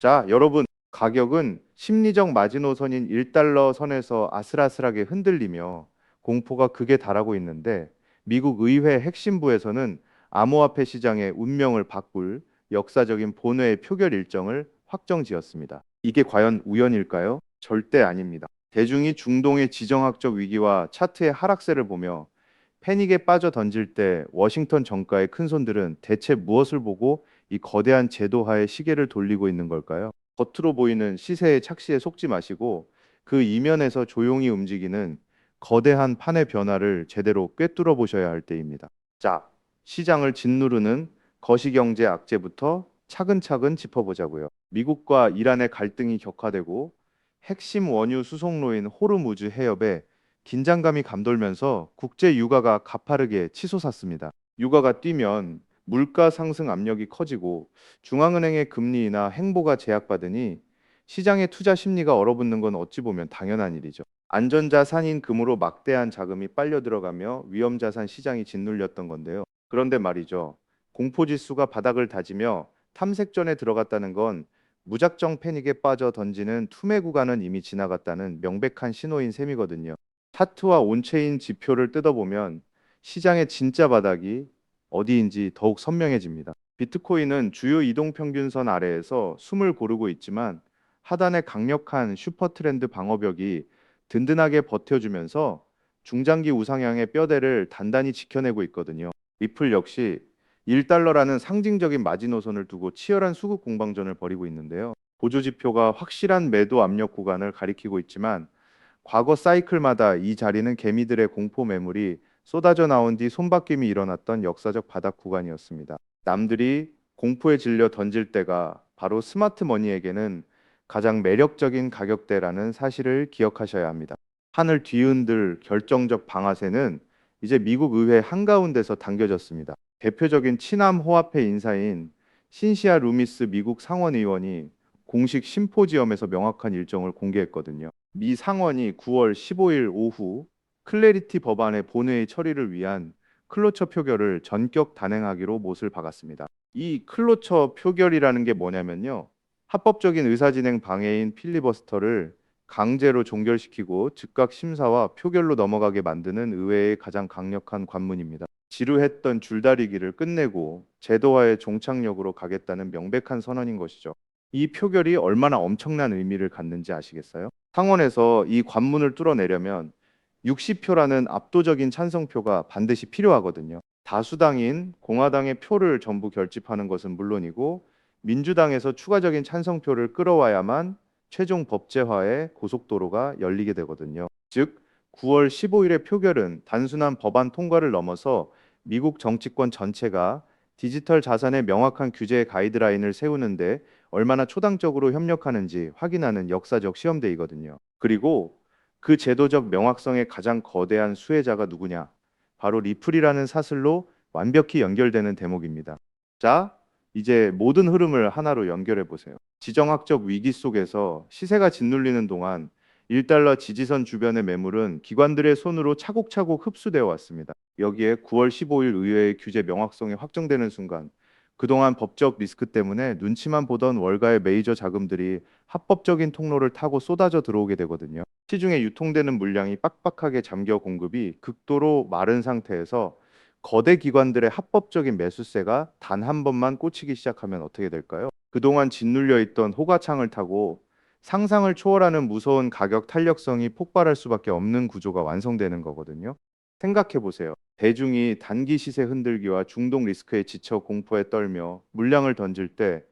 자, 여러분, 가격은 심리적 마지노선인 1달러 선에서 아슬아슬하게 흔들리며 공포가 극에 달하고 있는데 미국 의회 핵심부에서는 암호화폐 시장의 운명을 바꿀 역사적인 본회의 표결 일정을 확정지었습니다. 이게 과연 우연일까요? 절대 아닙니다. 대중이 중동의 지정학적 위기와 차트의 하락세를 보며 패닉에 빠져 던질 때 워싱턴 정가의 큰손들은 대체 무엇을 보고 이 거대한 제도화의 시계를 돌리고 있는 걸까요? 겉으로 보이는 시세의 착시에 속지 마시고 그 이면에서 조용히 움직이는 거대한 판의 변화를 제대로 꿰뚫어 보셔야 할 때입니다. 자, 시장을 짓누르는 거시경제 악재부터 차근차근 짚어보자고요. 미국과 이란의 갈등이 격화되고 핵심 원유 수송로인 호르무즈 해협에 긴장감이 감돌면서 국제 유가가 가파르게 치솟았습니다. 유가가 뛰면 물가 상승 압력이 커지고 중앙은행의 금리 인하 행보가 제약받으니 시장의 투자 심리가 얼어붙는 건 어찌 보면 당연한 일이죠. 안전자산인 금으로 막대한 자금이 빨려 들어가며 위험자산 시장이 짓눌렸던 건데요. 그런데 말이죠. 공포지수가 바닥을 다지며 탐색전에 들어갔다는 건 무작정 패닉에 빠져 던지는 투매 구간은 이미 지나갔다는 명백한 신호인 셈이거든요. 차트와 온체인 지표를 뜯어보면 시장의 진짜 바닥이 어디인지 더욱 선명해집니다. 비트코인은 주요 이동평균선 아래에서 숨을 고르고 있지만 하단의 강력한 슈퍼 트렌드 방어벽이 든든하게 버텨주면서 중장기 우상향의 뼈대를 단단히 지켜내고 있거든요. 리플 역시 1달러라는 상징적인 마지노선을 두고 치열한 수급 공방전을 벌이고 있는데요. 보조 지표가 확실한 매도 압력 구간을 가리키고 있지만 과거 사이클마다 이 자리는 개미들의 공포 매물이 쏟아져 나온 뒤 손바뀜이 일어났던 역사적 바닥 구간이었습니다. 남들이 공포에 질려 던질 때가 바로 스마트 머니에게는 가장 매력적인 가격대라는 사실을 기억하셔야 합니다. 하늘 뒤흔들 결정적 방아쇠는 이제 미국 의회 한가운데서 당겨졌습니다. 대표적인 친남 호화폐 인사인 신시아 루미스 미국 상원 의원이 공식 심포지엄에서 명확한 일정을 공개했거든요. 미 상원이 9월 15일 오후 클래리티 법안의 본회의 처리를 위한 클로처 표결을 전격 단행하기로 못을 박았습니다. 이 클로처 표결이라는 게 뭐냐면요. 합법적인 의사진행 방해인 필리버스터를 강제로 종결시키고 즉각 심사와 표결로 넘어가게 만드는 의회의 가장 강력한 관문입니다. 지루했던 줄다리기를 끝내고 제도화의 종착역으로 가겠다는 명백한 선언인 것이죠. 이 표결이 얼마나 엄청난 의미를 갖는지 아시겠어요? 상원에서 이 관문을 뚫어내려면 60표라는 압도적인 찬성표가 반드시 필요하거든요. 다수당인 공화당의 표를 전부 결집하는 것은 물론이고 민주당에서 추가적인 찬성표를 끌어와야만 최종 법제화의 고속도로가 열리게 되거든요. 즉 9월 15일의 표결은 단순한 법안 통과를 넘어서 미국 정치권 전체가 디지털 자산의 명확한 규제 가이드라인을 세우는데 얼마나 초당적으로 협력하는지 확인하는 역사적 시험대이거든요. 그리고 그 제도적 명확성의 가장 거대한 수혜자가 누구냐? 바로 리플이라는 사슬로 완벽히 연결되는 대목입니다. 자, 이제 모든 흐름을 하나로 연결해 보세요. 지정학적 위기 속에서 시세가 짓눌리는 동안 1달러 지지선 주변의 매물은 기관들의 손으로 차곡차곡 흡수되어 왔습니다. 여기에 9월 15일 의회의 규제 명확성이 확정되는 순간 그동안 법적 리스크 때문에 눈치만 보던 월가의 메이저 자금들이 합법적인 통로를 타고 쏟아져 들어오게 되거든요. 시중에 유통되는 물량이 빡빡하게 잠겨 공급이 극도로 마른 상태에서 거대 기관들의 합법적인 매수세가 단 한 번만 꽂히기 시작하면 어떻게 될까요? 그동안 짓눌려 있던 호가창을 타고 상상을 초월하는 무서운 가격 탄력성이 폭발할 수밖에 없는 구조가 완성되는 거거든요. 생각해 보세요. 대중이 단기 시세 흔들기와 중동 리스크에 지쳐 공포에 떨며 물량을 던질 때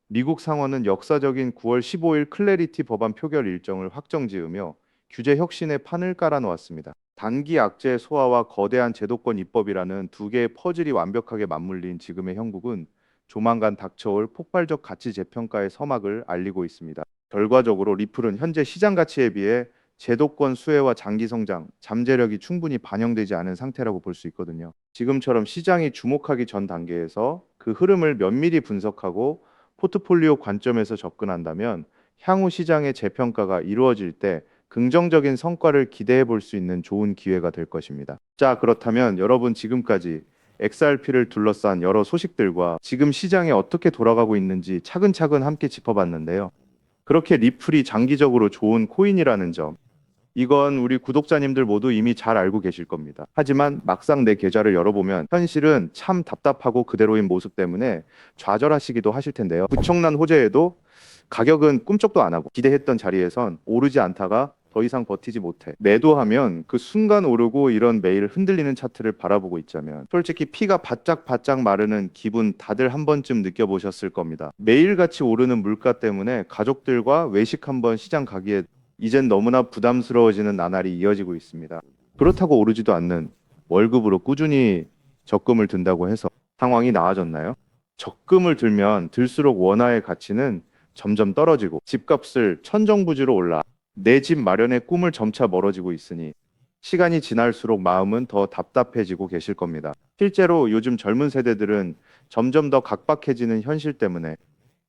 미국 상원은 역사적인 9월 15일 클래리티 법안 표결 일정을 확정지으며 규제 혁신의 판을 깔아놓았습니다. 단기 악재 소화와 거대한 제도권 입법이라는 두 개의 퍼즐이 완벽하게 맞물린 지금의 형국은 조만간 닥쳐올 폭발적 가치 재평가의 서막을 알리고 있습니다. 결과적으로 리플은 현재 시장 가치에 비해 제도권 수혜와 장기 성장, 잠재력이 충분히 반영되지 않은 상태라고 볼 수 있거든요. 지금처럼 시장이 주목하기 전 단계에서 그 흐름을 면밀히 분석하고 포트폴리오 관점에서 접근한다면 향후 시장의 재평가가 이루어질 때 긍정적인 성과를 기대해 볼 수 있는 좋은 기회가 될 것입니다. 자, 그렇다면 여러분 지금까지 XRP를 둘러싼 여러 소식들과 지금 시장이 어떻게 돌아가고 있는지 차근차근 함께 짚어봤는데요. 그렇게 리플이 장기적으로 좋은 코인이라는 점, 이건 우리 구독자님들 모두 이미 잘 알고 계실 겁니다. 하지만 막상 내 계좌를 열어보면 현실은 참 답답하고 그대로인 모습 때문에 좌절하시기도 하실 텐데요. 부청난 호재에도 가격은 꿈쩍도 안 하고 기대했던 자리에선 오르지 않다가 더 이상 버티지 못해 매도하면 그 순간 오르고 이런 매일 흔들리는 차트를 바라보고 있자면 솔직히 피가 바짝바짝 마르는 기분 다들 한 번쯤 느껴보셨을 겁니다. 매일같이 오르는 물가 때문에 가족들과 외식 한번 시장 가기에 이젠 너무나 부담스러워지는 나날이 이어지고 있습니다. 그렇다고 오르지도 않는 월급으로 꾸준히 적금을 든다고 해서 상황이 나아졌나요? 적금을 들면 들수록 원화의 가치는 점점 떨어지고 집값을 천정부지로 올라 내 집 마련의 꿈을 점차 멀어지고 있으니 시간이 지날수록 마음은 더 답답해지고 계실 겁니다. 실제로 요즘 젊은 세대들은 점점 더 각박해지는 현실 때문에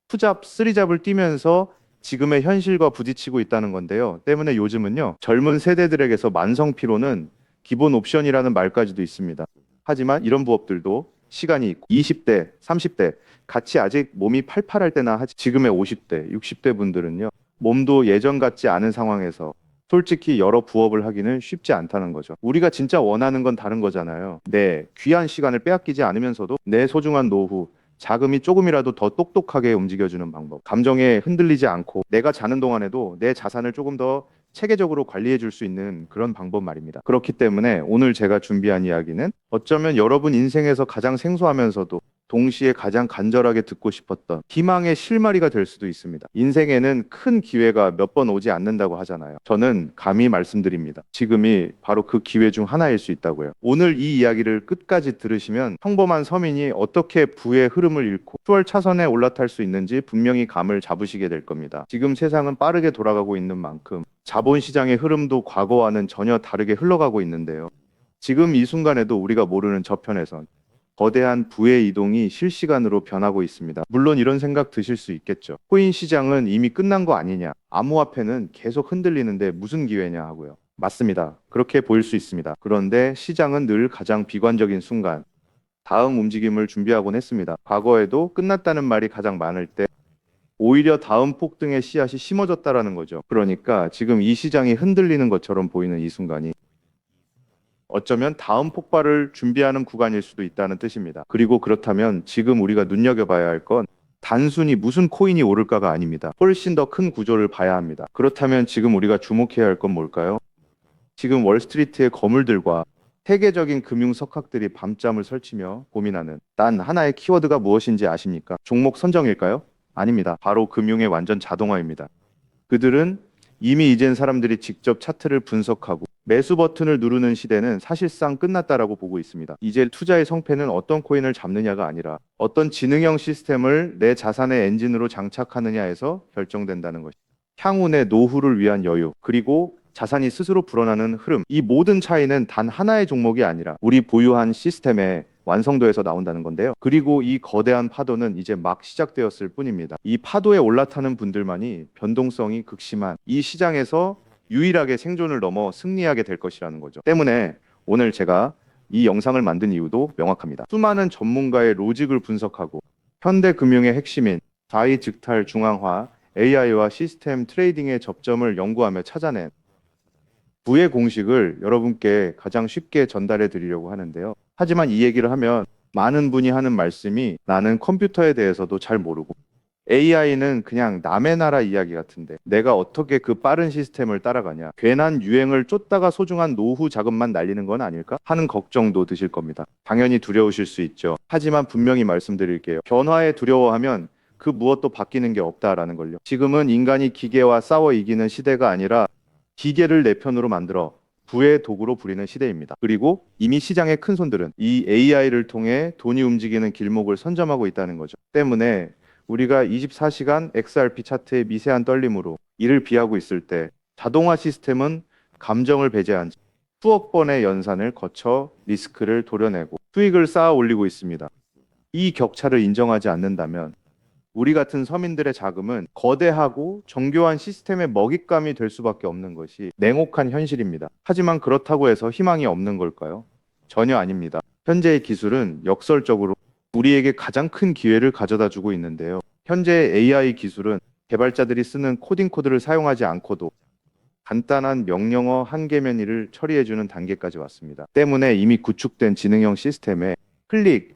투잡, 쓰리잡을 뛰면서 지금의 현실과 부딪히고 있다는 건데요. 때문에 요즘은요, 젊은 세대들에게서 만성 피로는 기본 옵션이라는 말까지도 있습니다. 하지만 이런 부업들도 시간이 있고 20대, 30대 같이 아직 몸이 팔팔할 때나 하지 지금의 50대, 60대 분들은요. 몸도 예전 같지 않은 상황에서 솔직히 여러 부업을 하기는 쉽지 않다는 거죠. 우리가 진짜 원하는 건 다른 거잖아요. 내 귀한 시간을 빼앗기지 않으면서도 내 소중한 노후, 자금이 조금이라도 더 똑똑하게 움직여주는 방법. 감정에 흔들리지 않고 내가 자는 동안에도 내 자산을 조금 더 체계적으로 관리해 줄 수 있는 그런 방법 말입니다. 그렇기 때문에 오늘 제가 준비한 이야기는 어쩌면 여러분 인생에서 가장 생소하면서도 동시에 가장 간절하게 듣고 싶었던 희망의 실마리가 될 수도 있습니다. 인생에는 큰 기회가 몇 번 오지 않는다고 하잖아요. 저는 감히 말씀드립니다. 지금이 바로 그 기회 중 하나일 수 있다고요. 오늘 이 이야기를 끝까지 들으시면 평범한 서민이 어떻게 부의 흐름을 잃고 수월 차선에 올라탈 수 있는지 분명히 감을 잡으시게 될 겁니다. 지금 세상은 빠르게 돌아가고 있는 만큼 자본시장의 흐름도 과거와는 전혀 다르게 흘러가고 있는데요. 지금 이 순간에도 우리가 모르는 저편에선 거대한 부의 이동이 실시간으로 변하고 있습니다. 물론 이런 생각 드실 수 있겠죠. 코인 시장은 이미 끝난 거 아니냐? 암호화폐는 계속 흔들리는데 무슨 기회냐 하고요. 맞습니다. 그렇게 보일 수 있습니다. 그런데 시장은 늘 가장 비관적인 순간, 다음 움직임을 준비하곤 했습니다. 과거에도 끝났다는 말이 가장 많을 때 오히려 다음 폭등의 씨앗이 심어졌다라는 거죠. 그러니까 지금 이 시장이 흔들리는 것처럼 보이는 이 순간이 어쩌면 다음 폭발을 준비하는 구간일 수도 있다는 뜻입니다. 그리고 그렇다면 지금 우리가 눈여겨봐야 할 건 단순히 무슨 코인이 오를까가 아닙니다. 훨씬 더 큰 구조를 봐야 합니다. 그렇다면 지금 우리가 주목해야 할 건 뭘까요? 지금 월스트리트의 거물들과 세계적인 금융 석학들이 밤잠을 설치며 고민하는 단 하나의 키워드가 무엇인지 아십니까? 종목 선정일까요? 아닙니다. 바로 금융의 완전 자동화입니다. 그들은 이미 이젠 사람들이 직접 차트를 분석하고 매수 버튼을 누르는 시대는 사실상 끝났다라고 보고 있습니다. 이제 투자의 성패는 어떤 코인을 잡느냐가 아니라 어떤 지능형 시스템을 내 자산의 엔진으로 장착하느냐에서 결정된다는 것입니다. 향후 내 노후를 위한 여유, 그리고 자산이 스스로 불어나는 흐름, 이 모든 차이는 단 하나의 종목이 아니라 우리 보유한 시스템의 완성도에서 나온다는 건데요. 그리고 이 거대한 파도는 이제 막 시작되었을 뿐입니다. 이 파도에 올라타는 분들만이 변동성이 극심한 이 시장에서 유일하게 생존을 넘어 승리하게 될 것이라는 거죠. 때문에 오늘 제가 이 영상을 만든 이유도 명확합니다. 수많은 전문가의 로직을 분석하고 현대 금융의 핵심인 자의즉탈 중앙화, AI와 시스템 트레이딩의 접점을 연구하며 찾아낸 부의 공식을 여러분께 가장 쉽게 전달해 드리려고 하는데요. 하지만 이 얘기를 하면 많은 분이 하는 말씀이 나는 컴퓨터에 대해서도 잘 모르고 AI는 그냥 남의 나라 이야기 같은데 내가 어떻게 그 빠른 시스템을 따라가냐? 괜한 유행을 쫓다가 소중한 노후 자금만 날리는 건 아닐까? 하는 걱정도 드실 겁니다. 당연히 두려우실 수 있죠. 하지만 분명히 말씀드릴게요. 변화에 두려워하면 그 무엇도 바뀌는 게 없다라는 걸요. 지금은 인간이 기계와 싸워 이기는 시대가 아니라 기계를 내 편으로 만들어 부의 도구로 부리는 시대입니다. 그리고 이미 시장의 큰 손들은 이 AI를 통해 돈이 움직이는 길목을 선점하고 있다는 거죠. 때문에 우리가 24시간 XRP 차트의 미세한 떨림으로 이를 비하고 있을 때 자동화 시스템은 감정을 배제한 채 수억 번의 연산을 거쳐 리스크를 도려내고 수익을 쌓아 올리고 있습니다. 이 격차를 인정하지 않는다면 우리 같은 서민들의 자금은 거대하고 정교한 시스템의 먹잇감이 될 수밖에 없는 것이 냉혹한 현실입니다. 하지만 그렇다고 해서 희망이 없는 걸까요? 전혀 아닙니다. 현재의 기술은 역설적으로 우리에게 가장 큰 기회를 가져다 주고 있는데요. 현재 AI 기술은 개발자들이 쓰는 코딩 코드를 사용하지 않고도 간단한 명령어 한 개면 일을 처리해주는 단계까지 왔습니다. 때문에 이미 구축된 지능형 시스템에 클릭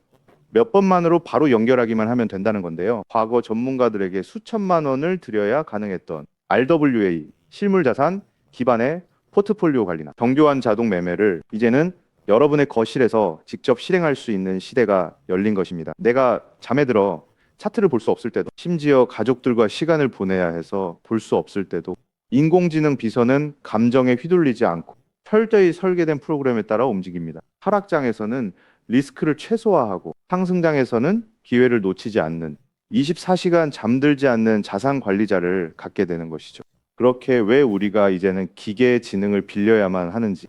몇 번만으로 바로 연결하기만 하면 된다는 건데요. 과거 전문가들에게 수천만 원을 들여야 가능했던 RWA, 실물자산 기반의 포트폴리오 관리나 정교한 자동 매매를 이제는 여러분의 거실에서 직접 실행할 수 있는 시대가 열린 것입니다. 내가 잠에 들어 차트를 볼 수 없을 때도, 심지어 가족들과 시간을 보내야 해서 볼 수 없을 때도 인공지능 비서는 감정에 휘둘리지 않고 철저히 설계된 프로그램에 따라 움직입니다. 하락장에서는 리스크를 최소화하고 상승장에서는 기회를 놓치지 않는 24시간 잠들지 않는 자산 관리자를 갖게 되는 것이죠. 그렇게 왜 우리가 이제는 기계의 지능을 빌려야만 하는지,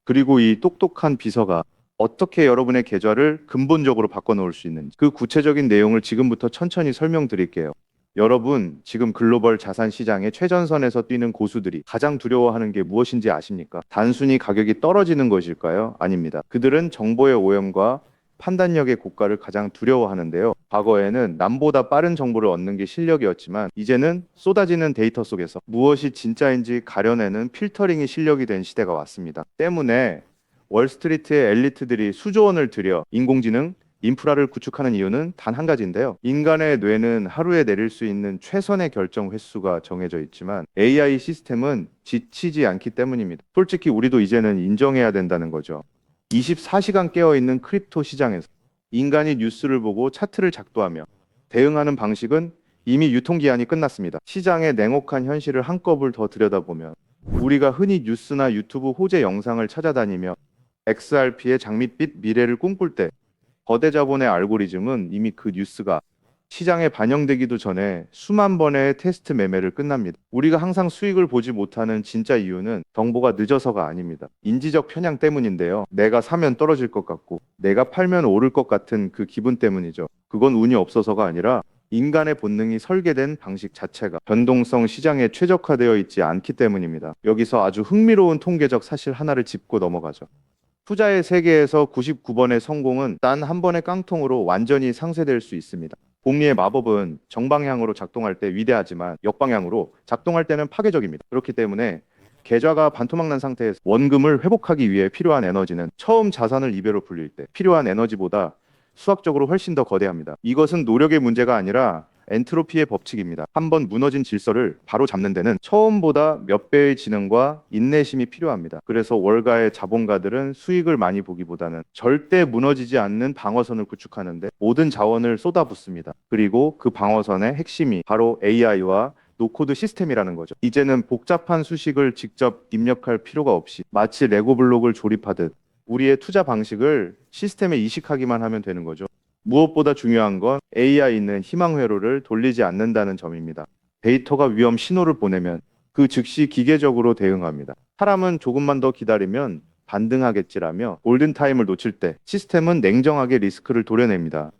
그리고 이 똑똑한 비서가 어떻게 여러분의 계좌를 근본적으로 바꿔놓을 수 있는지, 그 구체적인 내용을 지금부터 천천히 설명드릴게요. 여러분, 지금 글로벌 자산 시장의 최전선에서 뛰는 고수들이 가장 두려워하는 게 무엇인지 아십니까? 단순히 가격이 떨어지는 것일까요? 아닙니다. 그들은 정보의 오염과 판단력의 고가를 가장 두려워하는데요. 과거에는 남보다 빠른 정보를 얻는 게 실력이었지만, 이제는 쏟아지는 데이터 속에서 무엇이 진짜인지 가려내는 필터링이 실력이 된 시대가 왔습니다. 때문에 월스트리트의 엘리트들이 수조 원을 들여 인공지능 인프라를 구축하는 이유는 단 한 가지인데요. 인간의 뇌는 하루에 내릴 수 있는 최선의 결정 횟수가 정해져 있지만 AI 시스템은 지치지 않기 때문입니다. 솔직히 우리도 이제는 인정해야 된다는 거죠. 24시간 깨어 있는 크립토 시장에서 인간이 뉴스를 보고 차트를 작도하며 대응하는 방식은 이미 유통기한이 끝났습니다. 시장의 냉혹한 현실을 한꺼풀 더 들여다보면 우리가 흔히 뉴스나 유튜브 호재 영상을 찾아다니며 XRP의 장밋빛 미래를 꿈꿀 때 거대 자본의 알고리즘은 이미 그 뉴스가 시장에 반영되기도 전에 수만 번의 테스트 매매를 끝납니다. 우리가 항상 수익을 보지 못하는 진짜 이유는 정보가 늦어서가 아닙니다. 인지적 편향 때문인데요. 내가 사면 떨어질 것 같고 내가 팔면 오를 것 같은 그 기분 때문이죠. 그건 운이 없어서가 아니라 인간의 본능이 설계된 방식 자체가 변동성 시장에 최적화되어 있지 않기 때문입니다. 여기서 아주 흥미로운 통계적 사실 하나를 짚고 넘어가죠. 투자의 세계에서 99번의 성공은 단 한 번의 깡통으로 완전히 상쇄될 수 있습니다. 복리의 마법은 정방향으로 작동할 때 위대하지만 역방향으로 작동할 때는 파괴적입니다. 그렇기 때문에 계좌가 반토막 난 상태에서 원금을 회복하기 위해 필요한 에너지는 처음 자산을 이베로 불릴 때 필요한 에너지보다 수학적으로 훨씬 더 거대합니다. 이것은 노력의 문제가 아니라 엔트로피의 법칙입니다. 한번 무너진 질서를 바로 잡는 데는 처음보다 몇 배의 지능과 인내심이 필요합니다. 그래서 월가의 자본가들은 수익을 많이 보기보다는 절대 무너지지 않는 방어선을 구축하는데 모든 자원을 쏟아붓습니다. 그리고 그 방어선의 핵심이 바로 AI와 노코드 시스템이라는 거죠. 이제는 복잡한 수식을 직접 입력할 필요가 없이 마치 레고 블록을 조립하듯 우리의 투자 방식을 시스템에 이식하기만 하면 되는 거죠. 무엇보다 중요한 건 AI는 희망 회로를 돌리지 않는다는 점입니다. 데이터가 위험 신호를 보내면 그 즉시 기계적으로 대응합니다. 사람은 조금만 더 기다리면 반등하겠지라며 골든타임을 놓칠 때 시스템은 냉정하게 리스크를 도려냅니다.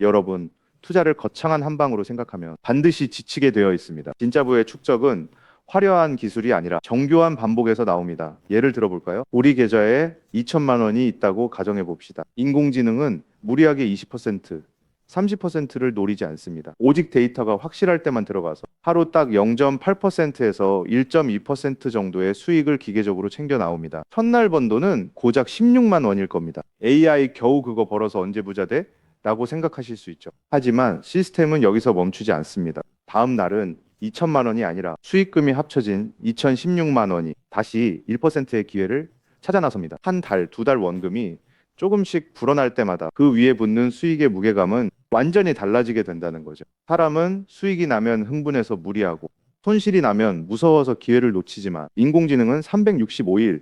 여러분, 투자를 거창한 한 방으로 생각하면 반드시 지치게 되어 있습니다. 진짜부의 축적은 화려한 기술이 아니라 정교한 반복에서 나옵니다. 예를 들어볼까요? 우리 계좌에 2천만 원이 있다고 가정해 봅시다. 인공지능은 무리하게 20%, 30%를 노리지 않습니다. 오직 데이터가 확실할 때만 들어가서 하루 딱 0.8%에서 1.2% 정도의 수익을 기계적으로 챙겨 나옵니다. 첫날 번 돈은 고작 16만 원일 겁니다. AI 겨우 그거 벌어서 언제 부자 돼? 라고 생각하실 수 있죠. 하지만 시스템은 여기서 멈추지 않습니다. 다음 날은 2천만 원이 아니라 수익금이 합쳐진 2,016만 원이 다시 1%의 기회를 찾아 나섭니다. 한 달, 두 달 원금이 조금씩 불어날 때마다 그 위에 붙는 수익의 무게감은 완전히 달라지게 된다는 거죠. 사람은 수익이 나면 흥분해서 무리하고 손실이 나면 무서워서 기회를 놓치지만 인공지능은 365일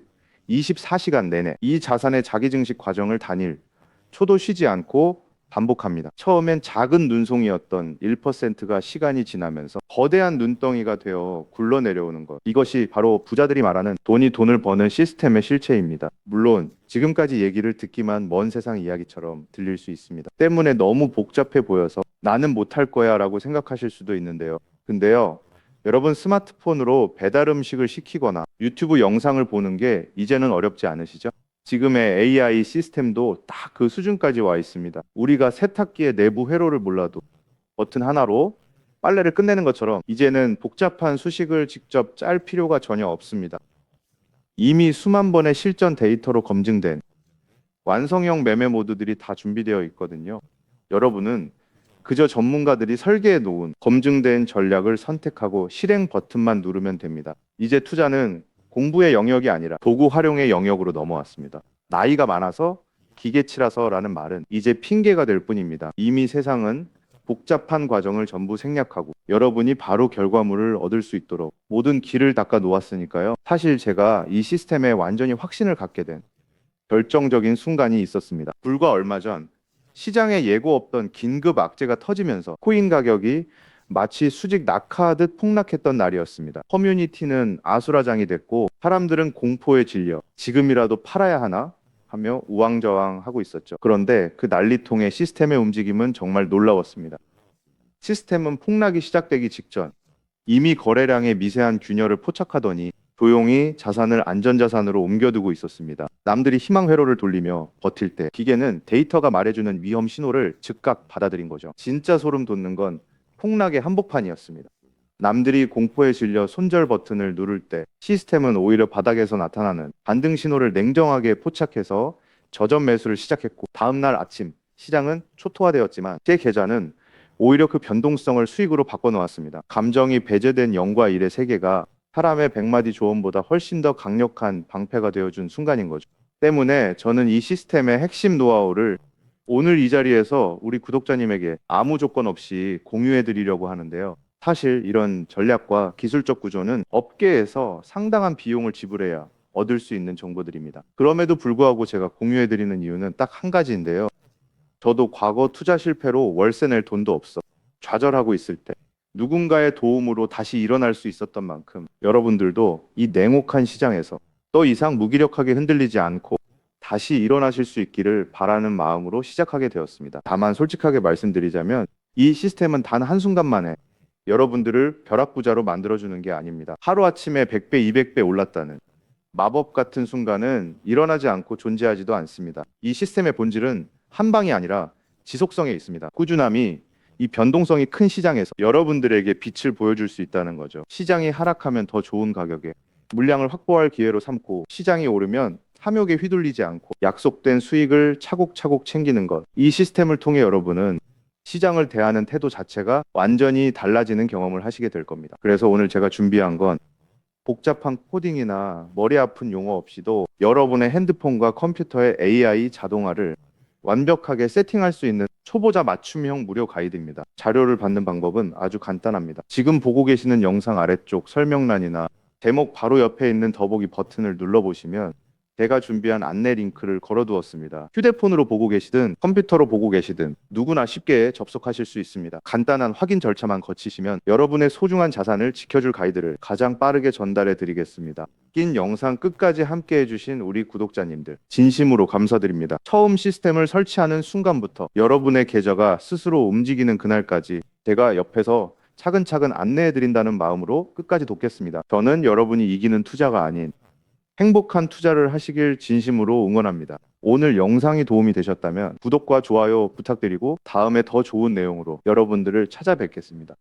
24시간 내내 이 자산의 자기증식 과정을 단일 초도 쉬지 않고 반복합니다. 처음엔 작은 눈송이였던 1%가 시간이 지나면서 거대한 눈덩이가 되어 굴러내려오는 것. 이것이 바로 부자들이 말하는 돈이 돈을 버는 시스템의 실체입니다. 물론 지금까지 얘기를 듣기만 먼 세상 이야기처럼 들릴 수 있습니다. 때문에 너무 복잡해 보여서 나는 못할 거야 라고 생각하실 수도 있는데요. 근데요, 여러분 스마트폰으로 배달 음식을 시키거나 유튜브 영상을 보는 게 이제는 어렵지 않으시죠? 지금의 AI 시스템도 딱 그 수준까지 와 있습니다. 우리가 세탁기의 내부 회로를 몰라도 버튼 하나로 빨래를 끝내는 것처럼 이제는 복잡한 수식을 직접 짤 필요가 전혀 없습니다. 이미 수만 번의 실전 데이터로 검증된 완성형 매매 모드들이 다 준비되어 있거든요. 여러분은 그저 전문가들이 설계해 놓은 검증된 전략을 선택하고 실행 버튼만 누르면 됩니다. 이제 투자는 공부의 영역이 아니라 도구 활용의 영역으로 넘어왔습니다. 나이가 많아서 기계치라서라는 말은 이제 핑계가 될 뿐입니다. 이미 세상은 복잡한 과정을 전부 생략하고 여러분이 바로 결과물을 얻을 수 있도록 모든 길을 닦아 놓았으니까요. 사실 제가 이 시스템에 완전히 확신을 갖게 된 결정적인 순간이 있었습니다. 불과 얼마 전 시장에 예고 없던 긴급 악재가 터지면서 코인 가격이 마치 수직 낙하하듯 폭락했던 날이었습니다. 커뮤니티는 아수라장이 됐고 사람들은 공포에 질려 지금이라도 팔아야 하나 하며 우왕좌왕하고 있었죠. 그런데 그 난리통의 시스템의 움직임은 정말 놀라웠습니다. 시스템은 폭락이 시작되기 직전 이미 거래량의 미세한 균열을 포착하더니 조용히 자산을 안전자산으로 옮겨두고 있었습니다. 남들이 희망 회로를 돌리며 버틸 때 기계는 데이터가 말해주는 위험 신호를 즉각 받아들인 거죠. 진짜 소름 돋는 건 폭락의 한복판이었습니다. 남들이 공포에 질려 손절 버튼을 누를 때 시스템은 오히려 바닥에서 나타나는 반등 신호를 냉정하게 포착해서 저점 매수를 시작했고 다음 날 아침 시장은 초토화되었지만 제 계좌는 오히려 그 변동성을 수익으로 바꿔놓았습니다. 감정이 배제된 0과 1의 세계가 사람의 100마디 조언보다 훨씬 더 강력한 방패가 되어준 순간인 거죠. 때문에 저는 이 시스템의 핵심 노하우를 오늘 이 자리에서 우리 구독자님에게 아무 조건 없이 공유해 드리려고 하는데요. 사실 이런 전략과 기술적 구조는 업계에서 상당한 비용을 지불해야 얻을 수 있는 정보들입니다. 그럼에도 불구하고 제가 공유해 드리는 이유는 딱 한 가지인데요. 저도 과거 투자 실패로 월세 낼 돈도 없어 좌절하고 있을 때 누군가의 도움으로 다시 일어날 수 있었던 만큼 여러분들도 이 냉혹한 시장에서 더 이상 무기력하게 흔들리지 않고 다시 일어나실 수 있기를 바라는 마음으로 시작하게 되었습니다. 다만 솔직하게 말씀드리자면 이 시스템은 단 한순간 만에 여러분들을 벼락부자로 만들어주는 게 아닙니다. 하루아침에 100배, 200배 올랐다는 마법 같은 순간은 일어나지 않고 존재하지도 않습니다. 이 시스템의 본질은 한 방이 아니라 지속성에 있습니다. 꾸준함이 이 변동성이 큰 시장에서 여러분들에게 빛을 보여줄 수 있다는 거죠. 시장이 하락하면 더 좋은 가격에 물량을 확보할 기회로 삼고 시장이 오르면 탐욕에 휘둘리지 않고 약속된 수익을 차곡차곡 챙기는 것. 이 시스템을 통해 여러분은 시장을 대하는 태도 자체가 완전히 달라지는 경험을 하시게 될 겁니다. 그래서 오늘 제가 준비한 건 복잡한 코딩이나 머리 아픈 용어 없이도 여러분의 핸드폰과 컴퓨터의 AI 자동화를 완벽하게 세팅할 수 있는 초보자 맞춤형 무료 가이드입니다. 자료를 받는 방법은 아주 간단합니다. 지금 보고 계시는 영상 아래쪽 설명란이나 제목 바로 옆에 있는 더보기 버튼을 눌러보시면 제가 준비한 안내 링크를 걸어두었습니다. 휴대폰으로 보고 계시든 컴퓨터로 보고 계시든 누구나 쉽게 접속하실 수 있습니다. 간단한 확인 절차만 거치시면 여러분의 소중한 자산을 지켜줄 가이드를 가장 빠르게 전달해 드리겠습니다. 긴 영상 끝까지 함께 해주신 우리 구독자님들 진심으로 감사드립니다. 처음 시스템을 설치하는 순간부터 여러분의 계좌가 스스로 움직이는 그날까지 제가 옆에서 차근차근 안내해 드린다는 마음으로 끝까지 돕겠습니다. 저는 여러분이 이기는 투자가 아닌 행복한 투자를 하시길 진심으로 응원합니다. 오늘 영상이 도움이 되셨다면 구독과 좋아요 부탁드리고 다음에 더 좋은 내용으로 여러분들을 찾아뵙겠습니다.